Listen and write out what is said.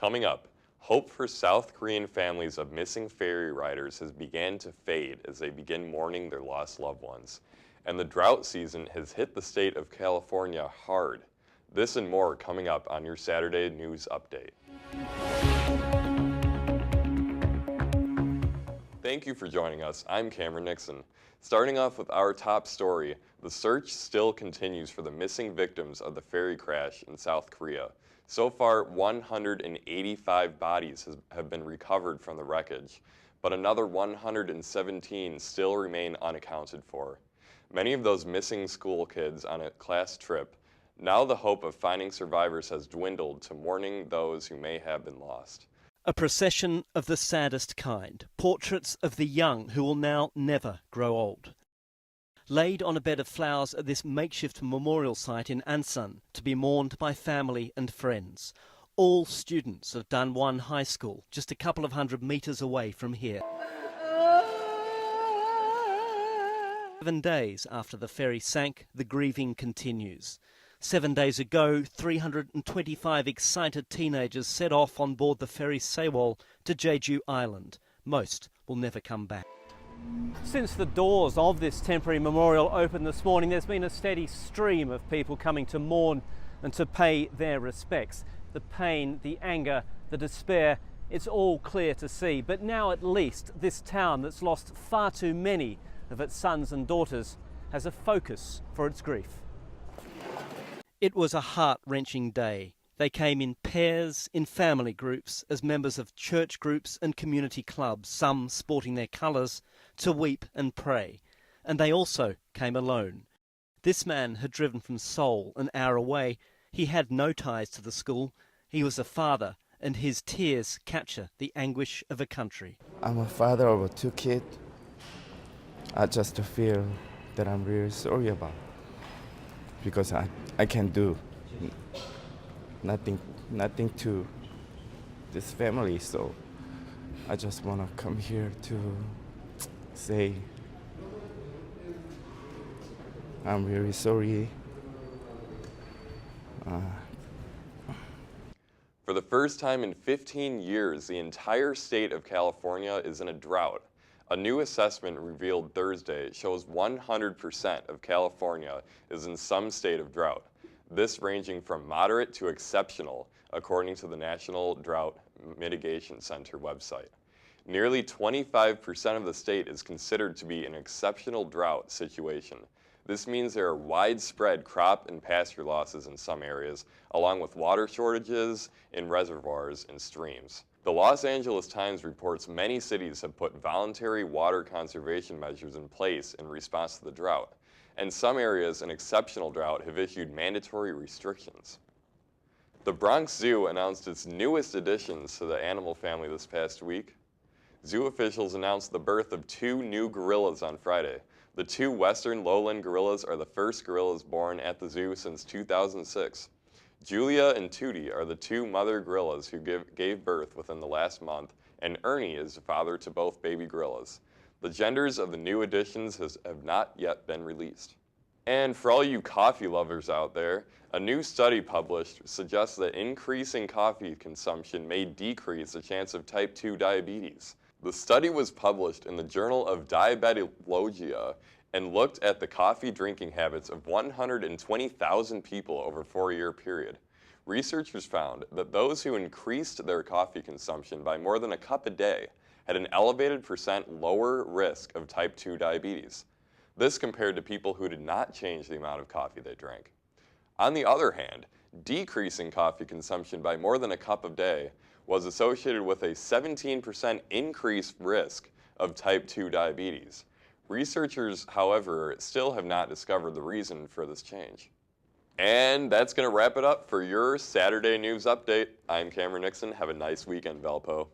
Coming up, hope for South Korean families of missing ferry riders has begun to fade as they begin mourning their lost loved ones. And the drought season has hit the state of California hard. This and more coming up on your Saturday News Update. Thank you for joining us. I'm Cameron Nixon. Starting off with our top story, the search still continues for the missing victims of the ferry crash in South Korea. So far, 185 bodies have been recovered from the wreckage, but another 117 still remain unaccounted for. Many of those missing school kids on a class trip. Now the hope of finding survivors has dwindled to mourning those who may have been lost. A procession of the saddest kind, portraits of the young who will now never grow old. Laid on a bed of flowers at this makeshift memorial site in Ansan to be mourned by family and friends. All students of Danwon High School, just a couple of 100 metres away from here. 7 days after the ferry sank, the grieving continues. 7 days ago, 325 excited teenagers set off on board the ferry Sewol to Jeju Island. Most will never come back. Since the doors of this temporary memorial opened this morning, there's been a steady stream of people coming to mourn and to pay their respects. The pain, the anger, the despair, it's all clear to see. But now at least this town that's lost far too many of its sons and daughters has a focus for its grief. It was a heart-wrenching day. They came in pairs, in family groups, as members of church groups and community clubs, some sporting their colours, to weep and pray. And they also came alone. This man had driven from Seoul, an hour away. He had no ties to the school. He was a father, and his tears capture the anguish of a country. I'm a father of 2 kids. I just feel that I'm really sorry about, because I can do nothing to this family, so I just want to come here to say I'm really sorry. For the first time in 15 years, the entire state of California is in a drought. A new assessment revealed Thursday shows 100% of California is in some state of drought. This ranging from moderate to exceptional, according to the National Drought Mitigation Center website. Nearly 25% of the state is considered to be an exceptional drought situation. This means there are widespread crop and pasture losses in some areas, along with water shortages in reservoirs and streams. The Los Angeles Times reports many cities have put voluntary water conservation measures in place in response to the drought, and some areas in exceptional drought have issued mandatory restrictions. The Bronx Zoo announced its newest additions to the animal family this past week. Zoo officials announced the birth of 2 new gorillas on Friday. The 2 western lowland gorillas are the first gorillas born at the zoo since 2006. Julia and Tootie are the 2 mother gorillas who gave birth within the last month, and Ernie is the father to both baby gorillas. The genders of the new additions have not yet been released. And for all you coffee lovers out there, a new study published suggests that increasing coffee consumption may decrease the chance of type 2 diabetes. The study was published in the Journal of Diabetologia and looked at the coffee drinking habits of 120,000 people over a 4-year period. Researchers found that those who increased their coffee consumption by more than a cup a day had an elevated % lower risk of type 2 diabetes. This compared to people who did not change the amount of coffee they drank. On the other hand, decreasing coffee consumption by more than a cup a day was associated with a 17% increased risk of type 2 diabetes. Researchers, however, still have not discovered the reason for this change. And that's going to wrap it up for your Saturday News Update. I'm Cameron Nixon. Have a nice weekend, Valpo.